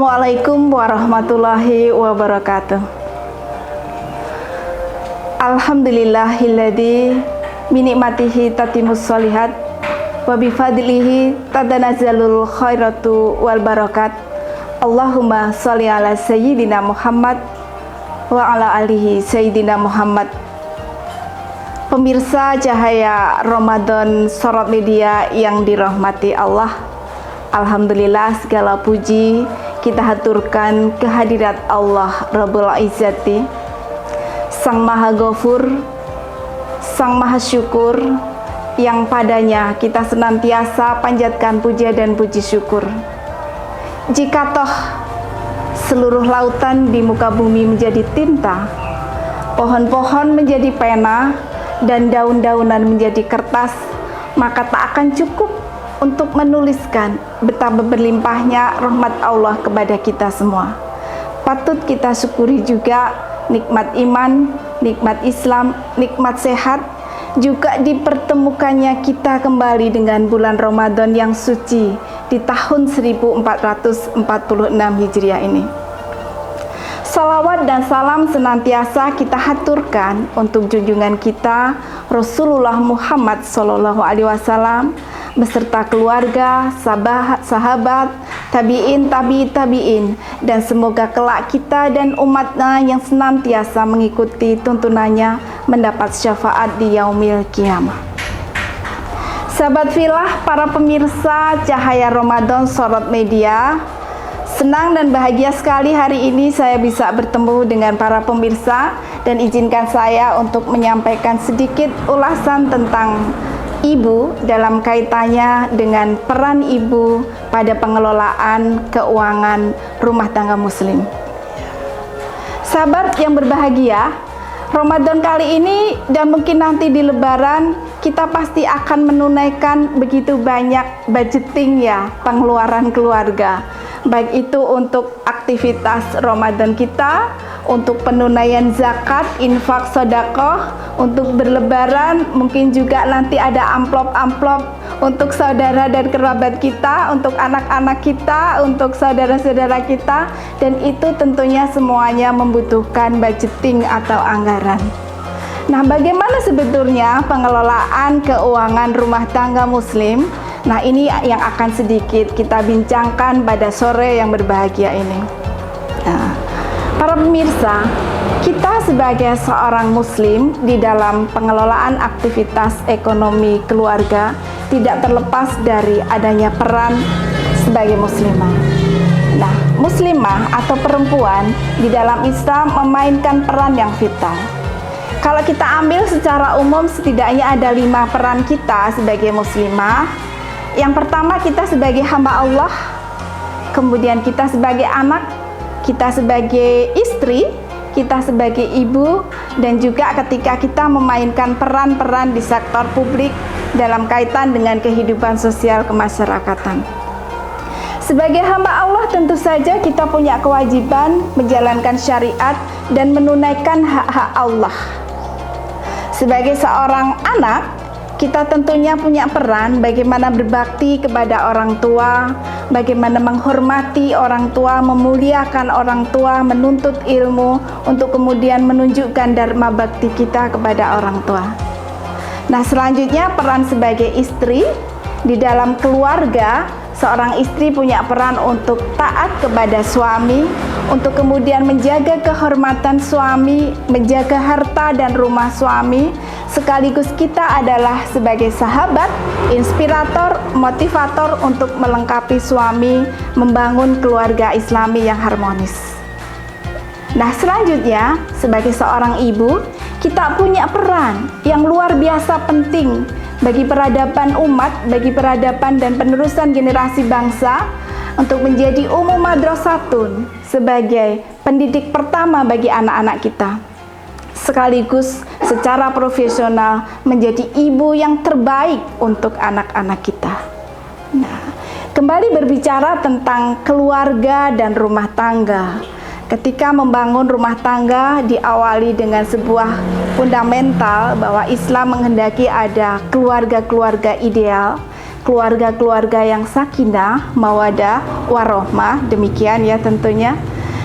Assalamualaikum warahmatullahi wabarakatuh. Alhamdulillahilladzi binikmatihi tatimus sholihat wa bifadlihi tadanazzalul khairatu wal barakat. Allahumma sholli ala sayyidina Muhammad wa ala alihi sayyidina Muhammad. Pemirsa Cahaya Ramadan Sorot Media yang dirahmati Allah, alhamdulillah segala puji kita haturkan kehadirat Allah Rabbul Izzati, Sang Maha Ghafur, Sang Maha Syukur, yang padanya kita senantiasa panjatkan puja dan puji syukur. Jika toh seluruh lautan di muka bumi menjadi tinta, pohon-pohon menjadi pena, dan daun-daunan menjadi kertas, maka tak akan cukup untuk menuliskan betapa berlimpahnya rahmat Allah kepada kita semua. Patut kita syukuri juga nikmat iman, nikmat Islam, nikmat sehat, juga dipertemukannya kita kembali dengan bulan Ramadan yang suci di tahun 1446 Hijriah ini. Salawat dan salam senantiasa kita haturkan untuk junjungan kita Rasulullah Muhammad SAW beserta keluarga, sahabat, tabi'in, tabi'in, dan semoga kelak kita dan umatnya yang senantiasa mengikuti tuntunannya mendapat syafaat di yaumil qiyamah. Sahabat filah, para pemirsa Cahaya Ramadan Sorot Media, senang dan bahagia sekali hari ini saya bisa bertemu dengan para pemirsa, dan izinkan saya untuk menyampaikan sedikit ulasan tentang ibu dalam kaitannya dengan peran ibu pada pengelolaan keuangan rumah tangga muslim. Sahabat yang berbahagia, Ramadan kali ini dan mungkin nanti di Lebaran kita pasti akan menunaikan begitu banyak budgeting ya, pengeluaran keluarga. Baik itu untuk aktivitas Ramadan kita, untuk penunaian zakat, infak, sedekah, untuk berlebaran, mungkin juga nanti ada amplop-amplop untuk saudara dan kerabat kita, untuk anak-anak kita, untuk saudara-saudara kita, dan itu tentunya semuanya membutuhkan budgeting atau anggaran. Nah, bagaimana sebetulnya pengelolaan keuangan rumah tangga muslim? Nah, ini yang akan sedikit kita bincangkan pada sore yang berbahagia ini. Nah, para pemirsa, kita sebagai seorang muslim di dalam pengelolaan aktivitas ekonomi keluarga tidak terlepas dari adanya peran sebagai muslimah. Nah, muslimah atau perempuan di dalam Islam memainkan peran yang vital. Kalau kita ambil secara umum, setidaknya ada 5 peran kita sebagai muslimah. Yang pertama, kita sebagai hamba Allah, kemudian kita sebagai anak, kita sebagai istri, kita sebagai ibu, dan juga ketika kita memainkan peran-peran di sektor publik dalam kaitan dengan kehidupan sosial kemasyarakatan. Sebagai hamba Allah tentu saja kita punya kewajiban menjalankan syariat dan menunaikan hak-hak Allah. Sebagai seorang anak, kita tentunya punya peran bagaimana berbakti kepada orang tua, bagaimana menghormati orang tua, memuliakan orang tua, menuntut ilmu untuk kemudian menunjukkan dharma bakti kita kepada orang tua. Nah, selanjutnya peran sebagai istri di dalam keluarga. Seorang istri punya peran untuk taat kepada suami, untuk kemudian menjaga kehormatan suami, menjaga harta dan rumah suami. Sekaligus kita adalah sebagai sahabat, inspirator, motivator untuk melengkapi suami, membangun keluarga Islami yang harmonis. Nah, selanjutnya sebagai seorang ibu, kita punya peran yang luar biasa penting bagi peradaban umat, bagi peradaban dan penerusan generasi bangsa, untuk menjadi madrasatun sebagai pendidik pertama bagi anak-anak kita, sekaligus secara profesional menjadi ibu yang terbaik untuk anak-anak kita. Nah, kembali berbicara tentang keluarga dan rumah tangga. Ketika membangun rumah tangga diawali dengan sebuah fundamental bahwa Islam menghendaki ada keluarga-keluarga ideal, keluarga-keluarga yang sakinah, mawadah, warohmah, demikian ya tentunya.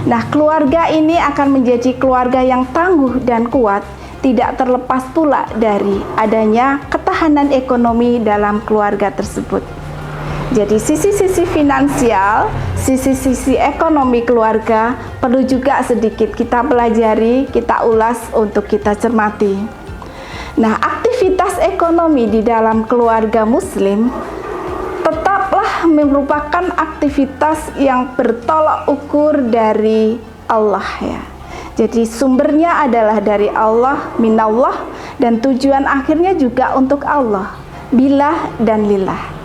Nah, keluarga ini akan menjadi keluarga yang tangguh dan kuat, tidak terlepas pula dari adanya ketahanan ekonomi dalam keluarga tersebut. Jadi sisi-sisi finansial, sisi-sisi ekonomi keluarga perlu juga sedikit kita pelajari, kita ulas untuk kita cermati. Nah, aktivitas ekonomi di dalam keluarga muslim tetaplah merupakan aktivitas yang bertolak ukur dari Allah ya. Jadi sumbernya adalah dari Allah, minallah, dan tujuan akhirnya juga untuk Allah, billah dan lillah.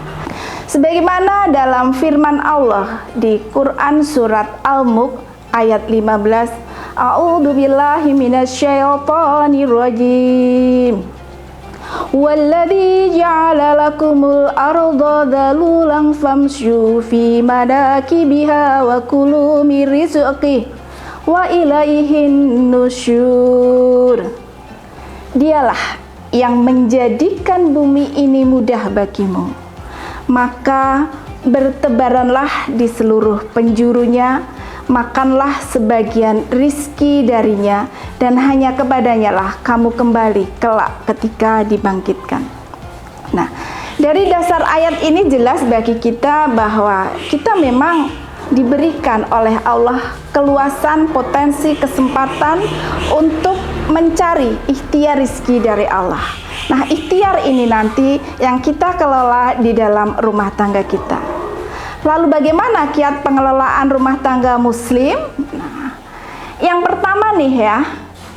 Sebagaimana dalam firman Allah di Quran surat Al-Mulk ayat 15, A'udzu billahi minasyaitonir rajim. Walladzi ja'ala lakumul arda dhalulan famshu fi manakibiha wa kulu min rizqihi wa ilaihin nusyur. Dialah yang menjadikan bumi ini mudah bagimu, maka bertebaranlah di seluruh penjurunya, makanlah sebagian rizki darinya, dan hanya kepadanya lah kamu kembali kelak ketika dibangkitkan. Nah, dari dasar ayat ini jelas bagi kita bahwa kita memang diberikan oleh Allah keluasan potensi kesempatan untuk mencari ikhtiar rizki dari Allah. Nah, ikhtiar ini nanti yang kita kelola di dalam rumah tangga kita. Lalu bagaimana kiat pengelolaan rumah tangga muslim? Nah, yang pertama nih ya,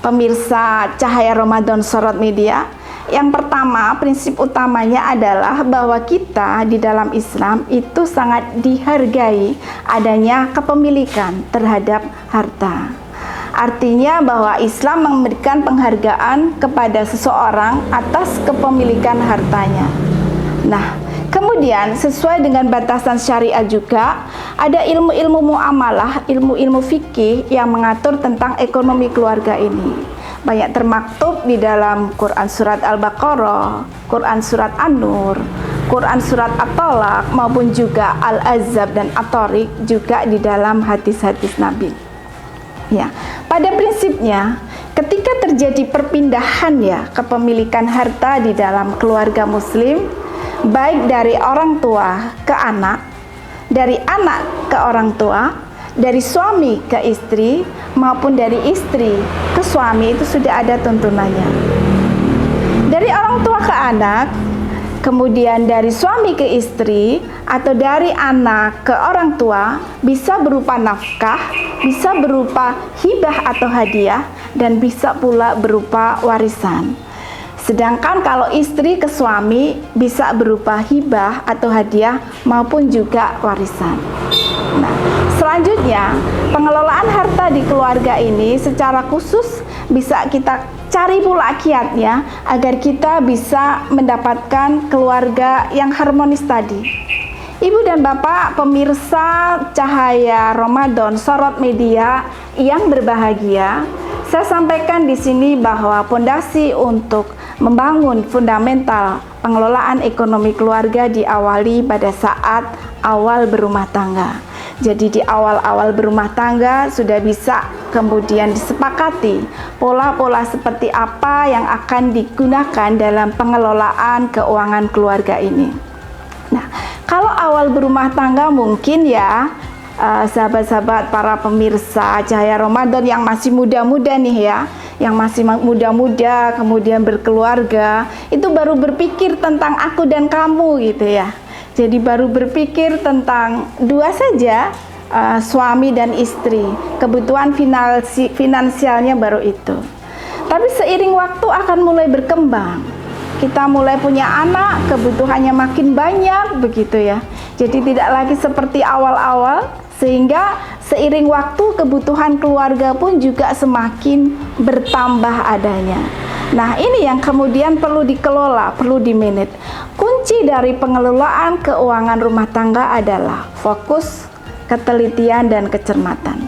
pemirsa Cahaya Ramadan Sorot Media, yang pertama prinsip utamanya adalah bahwa kita di dalam Islam itu sangat dihargai adanya kepemilikan terhadap harta. Artinya bahwa Islam memberikan penghargaan kepada seseorang atas kepemilikan hartanya. Nah, kemudian sesuai dengan batasan syariat juga ada ilmu-ilmu muamalah, ilmu-ilmu fikih yang mengatur tentang ekonomi keluarga ini. Banyak termaktub di dalam Quran surat Al-Baqarah, Quran surat An-Nur, Quran surat At-Talaq maupun juga Al-Ahzab dan At-Tariq, juga di dalam hadis-hadis Nabi. Ya, pada prinsipnya ketika terjadi perpindahan ya kepemilikan harta di dalam keluarga muslim, baik dari orang tua ke anak, dari anak ke orang tua, dari suami ke istri, maupun dari istri ke suami, itu sudah ada tuntunannya. Dari orang tua ke anak, kemudian dari suami ke istri, atau dari anak ke orang tua, bisa berupa nafkah, bisa berupa hibah atau hadiah, dan bisa pula berupa warisan. Sedangkan kalau istri ke suami bisa berupa hibah atau hadiah maupun juga warisan. Nah, selanjutnya pengelolaan harta di keluarga ini secara khusus bisa kita cari pula kiatnya agar kita bisa mendapatkan keluarga yang harmonis tadi. Ibu dan Bapak pemirsa Cahaya Ramadan Sorot Media yang berbahagia, saya sampaikan di sini bahwa fondasi untuk membangun fundamental pengelolaan ekonomi keluarga diawali pada saat awal berumah tangga. Jadi di awal-awal berumah tangga sudah bisa kemudian disepakati pola-pola seperti apa yang akan digunakan dalam pengelolaan keuangan keluarga ini. Nah, kalau awal berumah tangga mungkin ya sahabat-sahabat para pemirsa Cahaya Ramadan yang masih muda-muda nih ya, yang masih muda-muda kemudian berkeluarga, itu baru berpikir tentang aku dan kamu gitu ya. Jadi baru berpikir tentang dua saja, suami dan istri, kebutuhan finansialnya baru itu. Tapi seiring waktu akan mulai berkembang, kita mulai punya anak, kebutuhannya makin banyak begitu ya. Jadi tidak lagi seperti awal-awal, sehingga seiring waktu kebutuhan keluarga pun juga semakin bertambah adanya. Nah, ini yang kemudian perlu dikelola, perlu dimanage. Kunci dari pengelolaan keuangan rumah tangga adalah fokus, ketelitian, dan kecermatan.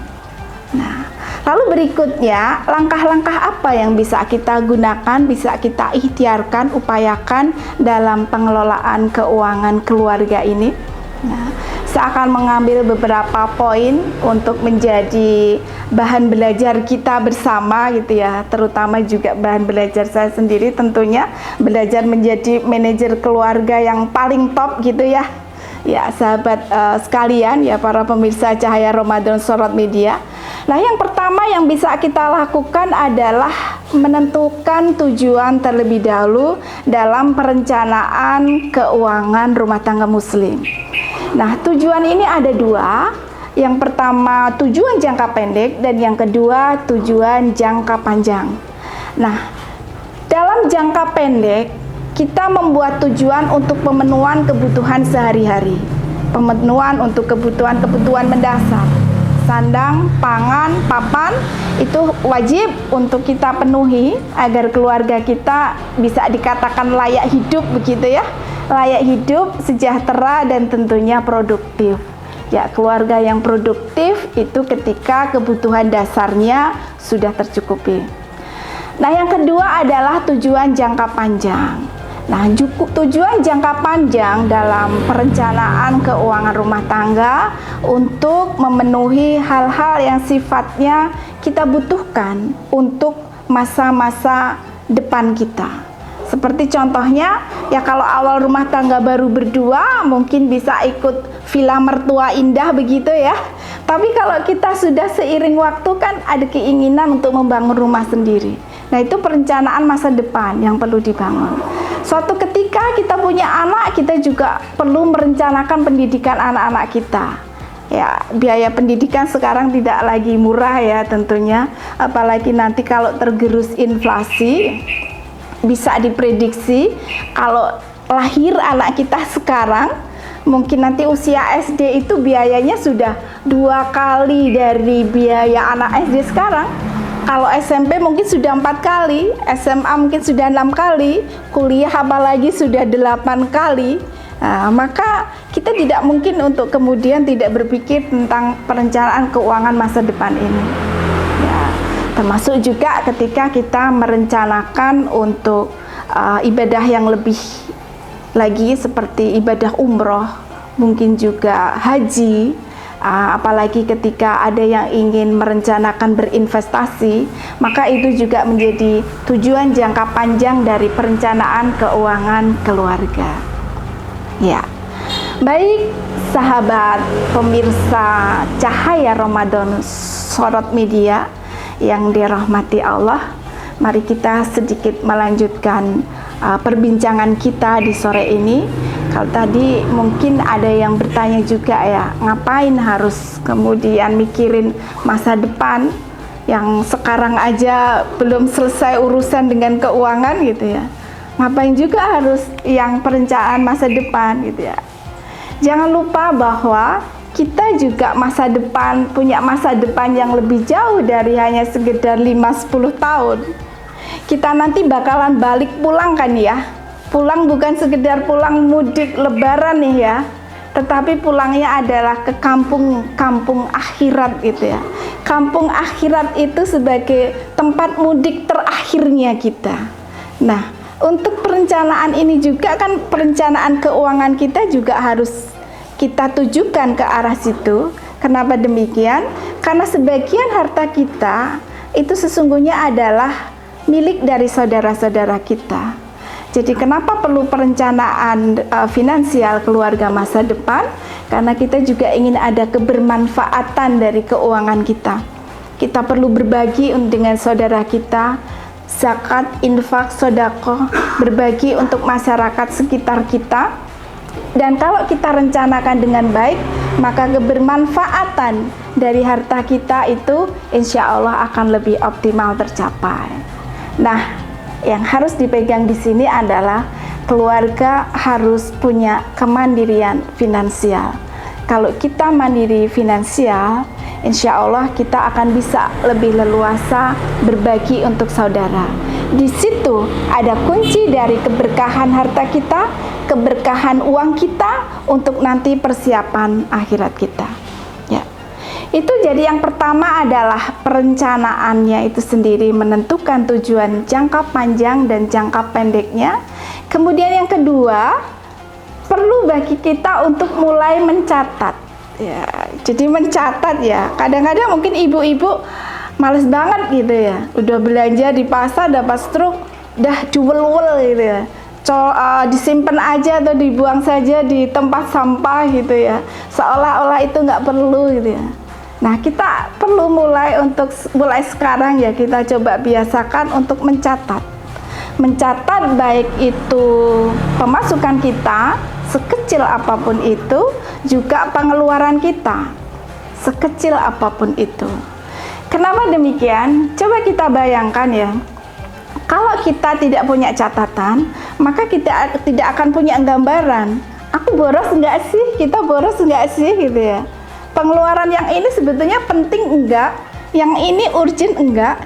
Nah, Lalu berikutnya, langkah-langkah apa yang bisa kita gunakan, bisa kita ikhtiarkan, upayakan dalam pengelolaan keuangan keluarga ini? Nah, saya akan mengambil beberapa poin untuk menjadi bahan belajar kita bersama gitu ya, terutama juga bahan belajar saya sendiri tentunya, belajar menjadi manajer keluarga yang paling top gitu ya. Ya sahabat sekalian ya, para pemirsa Cahaya Ramadan Sorot Media. Nah, yang pertama yang bisa kita lakukan adalah menentukan tujuan terlebih dahulu dalam perencanaan keuangan rumah tangga muslim. Nah, tujuan ini ada dua. Yang pertama tujuan jangka pendek dan yang kedua tujuan jangka panjang. Nah, dalam jangka pendek kita membuat tujuan untuk pemenuhan kebutuhan sehari-hari, pemenuhan untuk kebutuhan mendasar, sandang, pangan, papan, itu wajib untuk kita penuhi agar keluarga kita bisa dikatakan layak hidup begitu ya, layak hidup, sejahtera dan tentunya produktif. Ya, keluarga yang produktif itu ketika kebutuhan dasarnya sudah tercukupi. Nah, yang kedua adalah tujuan jangka panjang. Nah, tujuan jangka panjang dalam perencanaan keuangan rumah tangga untuk memenuhi hal-hal yang sifatnya kita butuhkan untuk masa-masa depan kita. Seperti contohnya, ya kalau awal rumah tangga baru berdua mungkin bisa ikut villa mertua indah begitu ya. Tapi kalau kita sudah seiring waktu kan ada keinginan untuk membangun rumah sendiri. Nah, itu perencanaan masa depan yang perlu dibangun. Suatu ketika kita punya anak, kita juga perlu merencanakan pendidikan anak-anak kita. Ya, biaya pendidikan sekarang tidak lagi murah ya tentunya, apalagi nanti kalau tergerus inflasi, bisa diprediksi kalau lahir anak kita sekarang, mungkin nanti usia SD itu biayanya sudah 2 kali dari biaya anak SD sekarang. Kalau SMP mungkin sudah 4 kali, SMA mungkin sudah 6 kali, kuliah apalagi sudah 8 kali. Nah, maka kita tidak mungkin untuk kemudian tidak berpikir tentang perencanaan keuangan masa depan ini. Ya, termasuk juga ketika kita merencanakan untuk ibadah yang lebih lagi seperti ibadah umroh, mungkin juga haji. Apalagi ketika ada yang ingin merencanakan berinvestasi, maka itu juga menjadi tujuan jangka panjang dari perencanaan keuangan keluarga. Ya, baik sahabat pemirsa Cahaya Ramadan Sorot Media yang dirahmati Allah, mari kita sedikit melanjutkan perbincangan kita di sore ini. Kalau tadi mungkin ada yang bertanya juga ya, ngapain harus kemudian mikirin masa depan yang sekarang aja belum selesai urusan dengan keuangan gitu ya. Ngapain juga harus yang perencanaan masa depan gitu ya. Jangan lupa bahwa kita juga masa depan, punya masa depan yang lebih jauh dari hanya sekedar 5-10 tahun. Kita nanti bakalan balik pulang kan ya. Pulang bukan sekedar pulang mudik lebaran nih ya, tetapi pulangnya adalah ke kampung akhirat gitu ya. Kampung akhirat itu sebagai tempat mudik terakhirnya kita. Nah, untuk perencanaan ini juga kan, perencanaan keuangan kita juga harus kita tujukan ke arah situ. Kenapa demikian? Karena sebagian harta kita itu sesungguhnya adalah milik dari saudara-saudara kita. Jadi kenapa perlu perencanaan finansial keluarga masa depan? Karena kita juga ingin ada kebermanfaatan dari keuangan kita. Kita perlu berbagi dengan saudara kita, zakat, infak, sedekah, berbagi untuk masyarakat sekitar kita. Dan kalau kita rencanakan dengan baik, maka kebermanfaatan dari harta kita itu insya Allah akan lebih optimal tercapai. Nah, yang harus dipegang di sini adalah keluarga harus punya kemandirian finansial. Kalau kita mandiri finansial, insya Allah kita akan bisa lebih leluasa berbagi untuk saudara. Di situ ada kunci dari keberkahan harta kita, keberkahan uang kita untuk nanti persiapan akhirat kita. Ya. Itu jadi yang pertama adalah perencanaannya itu sendiri, menentukan tujuan jangka panjang dan jangka pendeknya. Kemudian yang kedua, perlu bagi kita untuk mulai mencatat. Ya, jadi mencatat ya. Kadang-kadang mungkin ibu-ibu males banget gitu ya. Udah belanja di pasar dapat struk, dah juwel-wel gitu ya. Disimpan aja atau dibuang saja di tempat sampah gitu ya. Seolah-olah itu nggak perlu gitu ya. Nah, kita perlu mulai sekarang ya, kita coba biasakan untuk mencatat. Mencatat baik itu pemasukan kita sekecil apapun itu, juga pengeluaran kita sekecil apapun itu. Kenapa demikian? Coba kita bayangkan ya. Kalau kita tidak punya catatan, maka kita tidak akan punya gambaran. Aku boros enggak sih? Kita boros enggak sih gitu ya. Pengeluaran yang ini sebetulnya penting enggak, yang ini urgent enggak.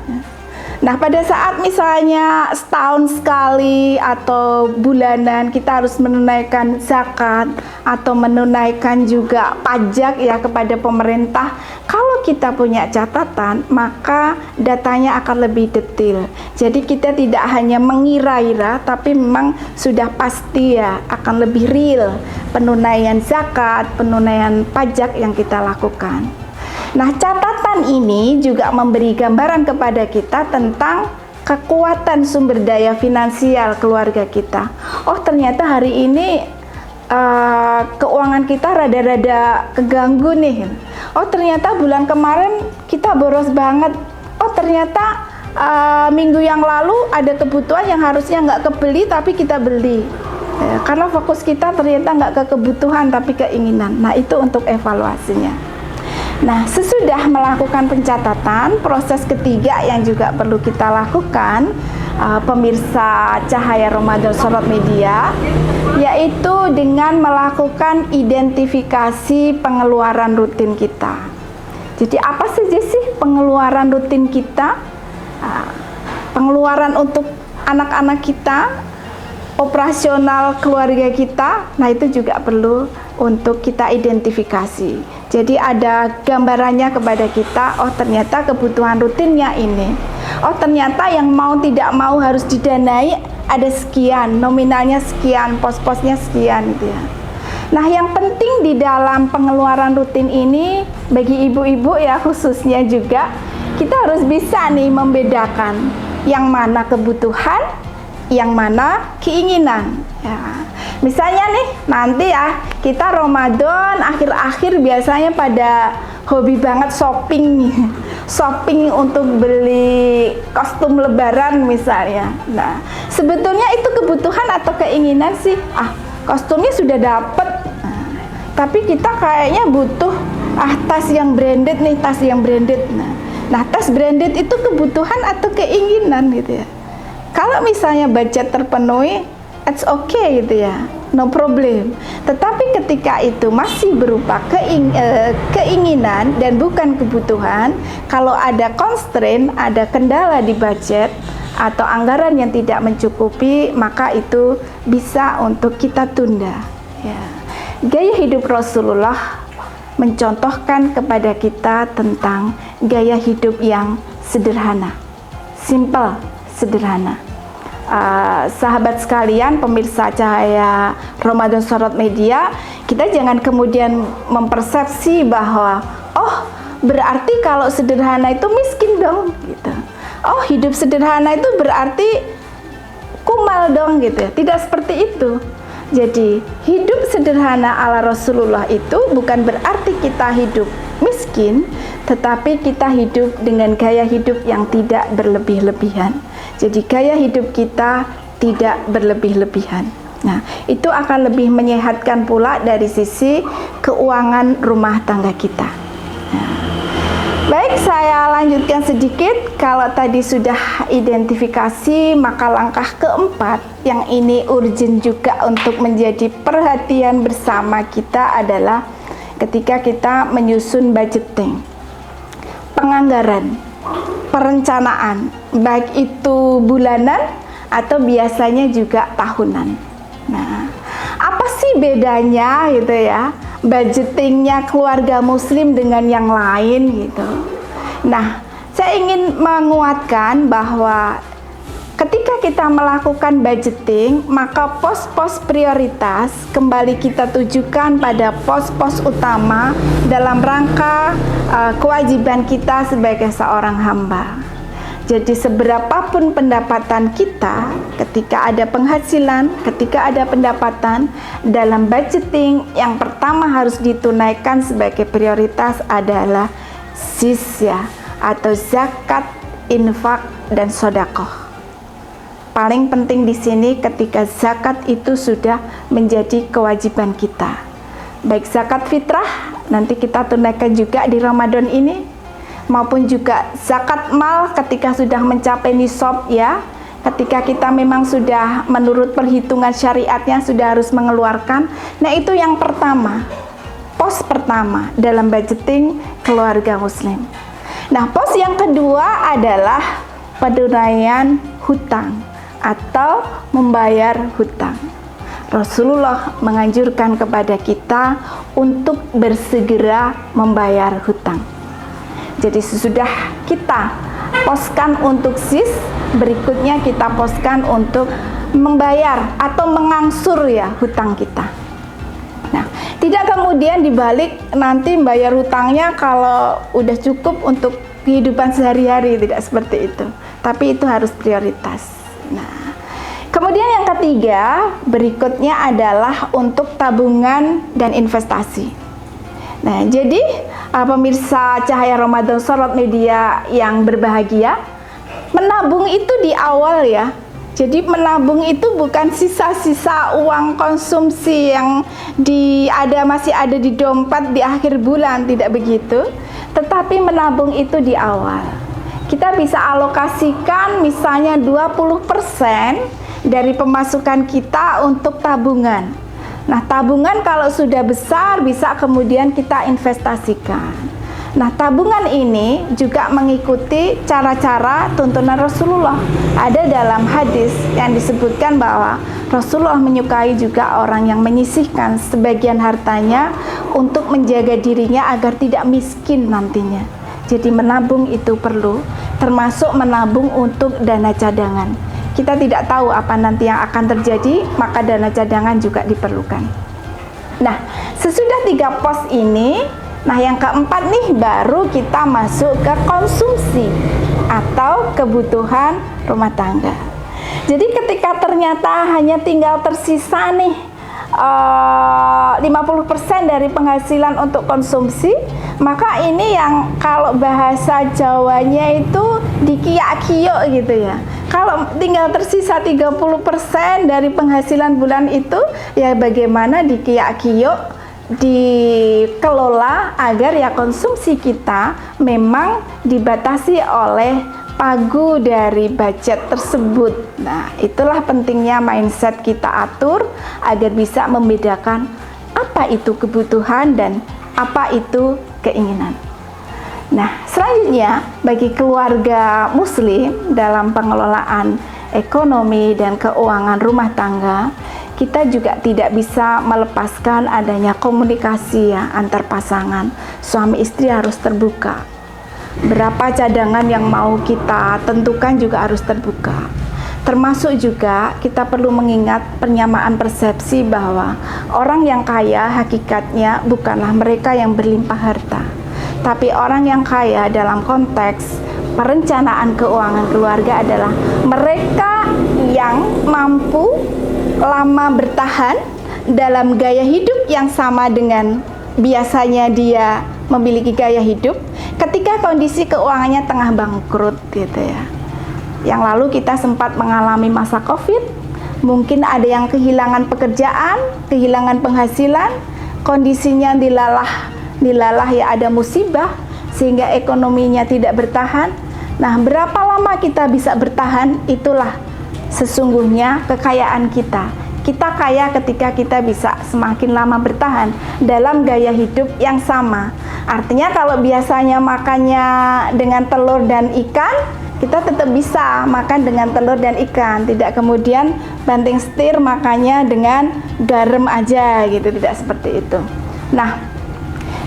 Nah, pada saat misalnya setahun sekali atau bulanan kita harus menunaikan zakat atau menunaikan juga pajak ya kepada pemerintah, kalau kita punya catatan, maka datanya akan lebih detail. Jadi kita tidak hanya mengira-ira, tapi memang sudah pasti ya akan lebih real penunaian zakat, penunaian pajak yang kita lakukan. Nah, catatan ini juga memberi gambaran kepada kita tentang kekuatan sumber daya finansial keluarga kita. Oh, ternyata hari ini keuangan kita rada-rada keganggu nih. Oh, ternyata bulan kemarin kita boros banget. Oh, ternyata minggu yang lalu ada kebutuhan yang harusnya nggak kebeli tapi kita beli. Karena fokus kita ternyata nggak ke kebutuhan tapi keinginan. Nah, itu untuk evaluasinya. Nah, sesudah melakukan pencatatan, proses ketiga yang juga perlu kita lakukan, pemirsa Cahaya Ramadan Sorot Media, yaitu dengan melakukan identifikasi pengeluaran rutin kita. Jadi apa saja sih pengeluaran rutin kita? Pengeluaran untuk anak-anak kita, operasional keluarga kita, nah itu juga perlu untuk kita identifikasi. Jadi ada gambarannya kepada kita, oh ternyata kebutuhan rutinnya ini. Oh ternyata yang mau tidak mau harus didanai ada sekian, nominalnya sekian, pos-posnya sekian gitu ya. Nah, yang penting di dalam pengeluaran rutin ini bagi ibu-ibu ya khususnya juga, kita harus bisa nih membedakan yang mana kebutuhan, yang mana keinginan ya. Misalnya nih nanti ya kita Ramadan akhir-akhir biasanya pada hobi banget shopping shopping untuk beli kostum lebaran misalnya. Nah, sebetulnya itu kebutuhan atau keinginan sih? Kostumnya sudah dapet, tapi kita kayaknya butuh tas yang branded nih, tas yang branded. Nah, tas branded itu kebutuhan atau keinginan gitu ya. Kalau misalnya budget terpenuhi, it's okay gitu ya, no problem. Tetapi ketika itu masih berupa keinginan dan bukan kebutuhan, kalau ada constraint, ada kendala di budget atau anggaran yang tidak mencukupi, maka itu bisa untuk kita tunda ya. Gaya hidup Rasulullah mencontohkan kepada kita tentang gaya hidup yang sederhana, simple, sederhana. Sahabat sekalian, pemirsa Cahaya Ramadan Sorot Media, kita jangan kemudian mempersepsi bahwa oh berarti kalau sederhana itu miskin dong gitu. Oh, hidup sederhana itu berarti kumal dong gitu ya. Tidak seperti itu. Jadi hidup sederhana ala Rasulullah itu bukan berarti kita hidup miskin, tetapi kita hidup dengan gaya hidup yang tidak berlebih-lebihan. Jadi gaya hidup kita tidak berlebih-lebihan. Nah, itu akan lebih menyehatkan pula dari sisi keuangan rumah tangga kita. Nah, baik, saya lanjutkan sedikit. Kalau tadi sudah identifikasi, maka langkah keempat yang ini urgent juga untuk menjadi perhatian bersama kita adalah ketika kita menyusun budgeting, penganggaran, perencanaan, baik itu bulanan atau biasanya juga tahunan. Nah, apa sih bedanya gitu ya budgetingnya keluarga muslim dengan yang lain gitu. Nah, saya ingin menguatkan bahwa ketika kita melakukan budgeting, maka pos-pos prioritas kembali kita tujukan pada pos-pos utama dalam rangka kewajiban kita sebagai seorang hamba. Jadi seberapapun pendapatan kita, ketika ada penghasilan, ketika ada pendapatan, dalam budgeting yang pertama harus ditunaikan sebagai prioritas adalah sis ya, atau zakat, infak, dan sedekah. Paling penting di sini ketika zakat itu sudah menjadi kewajiban kita. Baik zakat fitrah, nanti kita tunaikan juga di Ramadan ini, maupun juga zakat mal ketika sudah mencapai nisab ya, ketika kita memang sudah menurut perhitungan syariatnya sudah harus mengeluarkan. Nah, itu yang pertama, pos pertama dalam budgeting keluarga muslim. Nah, pos yang kedua adalah penunaian hutang atau membayar hutang. Rasulullah menganjurkan kepada kita untuk bersegera membayar hutang. Jadi sesudah kita poskan untuk sis, berikutnya kita poskan untuk membayar atau mengangsur ya hutang kita. Nah, tidak kemudian dibalik nanti bayar hutangnya kalau udah cukup untuk kehidupan sehari-hari, tidak seperti itu. Tapi itu harus prioritas. Nah, kemudian yang ketiga berikutnya adalah untuk tabungan dan investasi. Nah, jadi pemirsa Cahaya Ramadan Sorot Media yang berbahagia, menabung itu di awal ya. Jadi menabung itu bukan sisa-sisa uang konsumsi yang masih ada di dompet di akhir bulan, tidak begitu. Tetapi menabung itu di awal. Kita bisa alokasikan misalnya 20% dari pemasukan kita untuk tabungan. Nah, tabungan kalau sudah besar bisa kemudian kita investasikan. Nah, tabungan ini juga mengikuti cara-cara tuntunan Rasulullah. Ada dalam hadis yang disebutkan bahwa Rasulullah menyukai juga orang yang menyisihkan sebagian hartanya untuk menjaga dirinya agar tidak miskin nantinya. Jadi menabung itu perlu, termasuk menabung untuk dana cadangan. Kita tidak tahu apa nanti yang akan terjadi, maka dana cadangan juga diperlukan. Nah, sesudah 3 pos ini, nah yang keempat nih baru kita masuk ke konsumsi atau kebutuhan rumah tangga. Jadi ketika ternyata hanya tinggal tersisa nih 50% dari penghasilan untuk konsumsi, maka ini yang kalau bahasa Jawanya itu dikiak-kiok gitu ya. Kalau tinggal tersisa 30% dari penghasilan bulan itu, ya bagaimana dikiak-kiok, dikelola agar ya konsumsi kita memang dibatasi oleh pagu dari budget tersebut. Nah, itulah pentingnya mindset kita atur agar bisa membedakan apa itu kebutuhan dan apa itu keinginan. Nah, selanjutnya bagi keluarga muslim dalam pengelolaan ekonomi dan keuangan rumah tangga, kita juga tidak bisa melepaskan adanya komunikasi ya antar pasangan. Suami istri harus terbuka. Berapa cadangan yang mau kita tentukan juga harus terbuka. Termasuk juga kita perlu mengingat penyamaan persepsi bahwa orang yang kaya hakikatnya bukanlah mereka yang berlimpah harta, tapi orang yang kaya dalam konteks perencanaan keuangan keluarga adalah mereka yang mampu lama bertahan dalam gaya hidup yang sama dengan biasanya dia memiliki gaya hidup ketika kondisi keuangannya tengah bangkrut gitu ya. Yang lalu kita sempat mengalami masa Covid, mungkin ada yang kehilangan pekerjaan, kehilangan penghasilan, kondisinya dilalah ya ada musibah sehingga ekonominya tidak bertahan. Nah, berapa lama kita bisa bertahan, itulah sesungguhnya kekayaan kita. Kita kaya ketika kita bisa semakin lama bertahan dalam gaya hidup yang sama. Artinya kalau biasanya makannya dengan telur dan ikan, kita tetap bisa makan dengan telur dan ikan, tidak kemudian banting setir makannya dengan garam aja gitu, tidak seperti itu. Nah,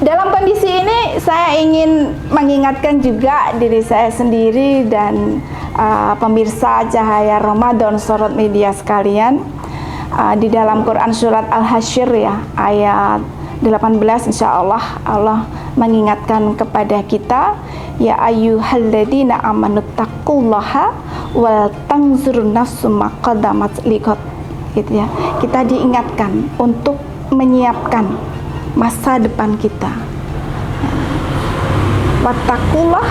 dalam kondisi ini saya ingin mengingatkan juga diri saya sendiri dan pemirsa Cahaya Ramadan Sorot Media sekalian, di dalam Quran surat Al-Hasyr ya, ayat 18, insya Allah Allah mengingatkan kepada kita, ya ayyuhalladzina amanu taqullaha wal tanzur nafsum ma qaddamat liqad, gitu ya. Kita diingatkan untuk menyiapkan masa depan kita. Wattaqullah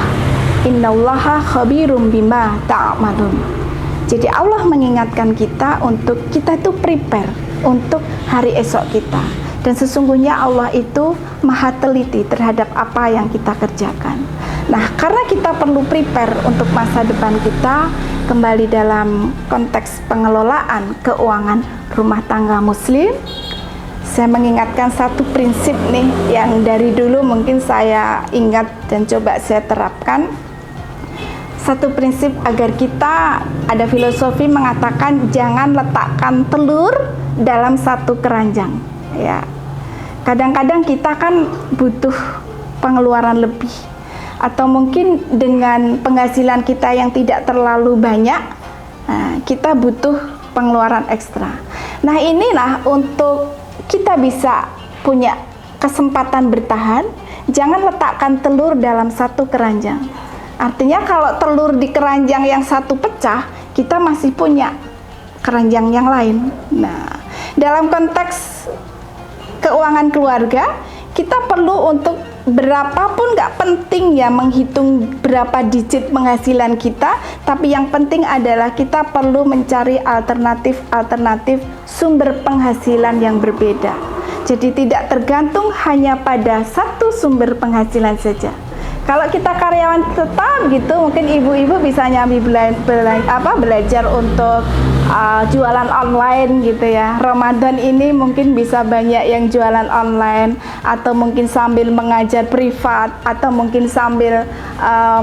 innallaha khabirum bima ta'malun. Jadi Allah mengingatkan kita untuk kita itu prepare untuk hari esok kita. Dan sesungguhnya Allah itu maha teliti terhadap apa yang kita kerjakan. Nah, karena kita perlu prepare untuk masa depan kita, kembali dalam konteks pengelolaan keuangan rumah tangga muslim, saya mengingatkan satu prinsip nih yang dari dulu mungkin saya ingat dan coba saya terapkan. Satu prinsip agar kita, ada filosofi mengatakan jangan letakkan telur dalam satu keranjang. Ya, kadang-kadang kita kan butuh pengeluaran lebih, atau mungkin dengan penghasilan kita yang tidak terlalu banyak, kita butuh pengeluaran ekstra. Nah, inilah untuk kita bisa punya kesempatan bertahan, jangan letakkan telur dalam satu keranjang. Artinya kalau telur di keranjang yang satu pecah, kita masih punya keranjang yang lain. Nah, dalam konteks keuangan keluarga, kita perlu untuk berapapun, nggak penting ya menghitung berapa digit penghasilan kita, tapi yang penting adalah kita perlu mencari alternatif sumber penghasilan yang berbeda. Jadi tidak tergantung hanya pada satu sumber penghasilan saja. Kalau kita karyawan tetap gitu, mungkin ibu-ibu bisa nyambi belajar untuk jualan online gitu ya. Ramadan ini mungkin bisa banyak yang jualan online, atau mungkin sambil mengajar privat, atau mungkin sambil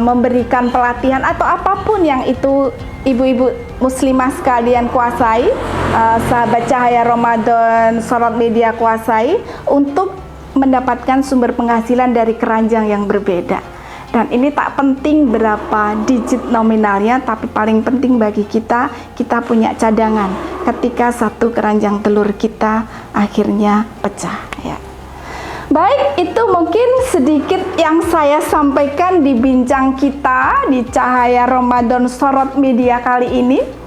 memberikan pelatihan, atau apapun yang itu ibu-ibu muslimah sekalian kuasai, sahabat Cahaya Ramadan Sorot Media kuasai, untuk mendapatkan sumber penghasilan dari keranjang yang berbeda. Dan ini tak penting berapa digit nominalnya, tapi paling penting bagi kita, kita punya cadangan ketika satu keranjang telur kita akhirnya pecah ya. Baik, itu mungkin sedikit yang saya sampaikan di bincang kita di Cahaya Ramadan Sorot Media kali ini.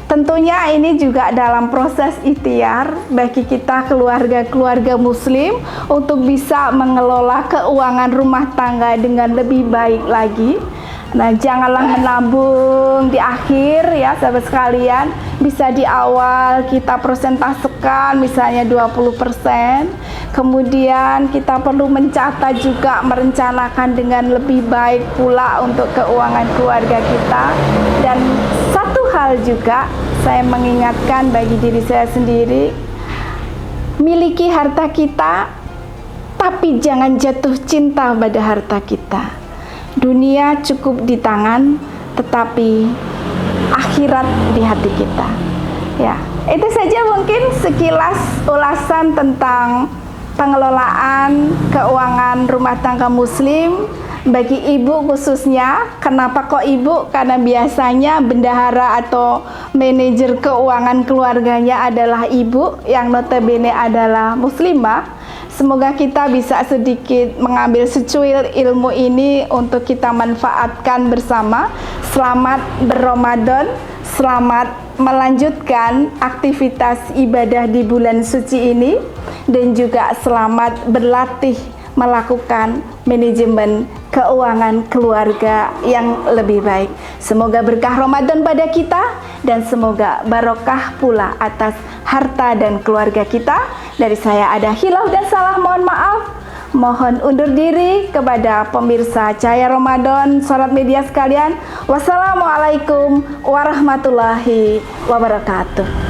Tentunya ini juga dalam proses ikhtiar bagi kita keluarga-keluarga muslim untuk bisa mengelola keuangan rumah tangga dengan lebih baik lagi. Nah, janganlah menabung di akhir ya sahabat sekalian, bisa di awal kita persentasekan misalnya 20%, kemudian kita perlu mencatat juga, merencanakan dengan lebih baik pula untuk keuangan keluarga kita. Dan satu hal juga saya mengingatkan bagi diri saya sendiri, miliki harta kita, tapi jangan jatuh cinta pada harta kita. Dunia cukup di tangan, tetapi akhirat di hati kita. Ya, itu saja mungkin sekilas ulasan tentang pengelolaan keuangan rumah tangga muslim bagi ibu khususnya. Kenapa kok ibu? Karena biasanya bendahara atau manajer keuangan keluarganya adalah ibu yang notabene adalah muslimah. Semoga kita bisa sedikit mengambil secuil ilmu ini untuk kita manfaatkan bersama. Selamat berRamadan, selamat melanjutkan aktivitas ibadah di bulan suci ini, dan juga selamat berlatih melakukan manajemen keuangan keluarga yang lebih baik. Semoga berkah Ramadan pada kita, dan semoga barokah pula atas harta dan keluarga kita. Dari saya ada hilaf dan salah, mohon maaf. Mohon undur diri kepada pemirsa Cahaya Ramadan Sorot Media sekalian. Wassalamualaikum warahmatullahi wabarakatuh.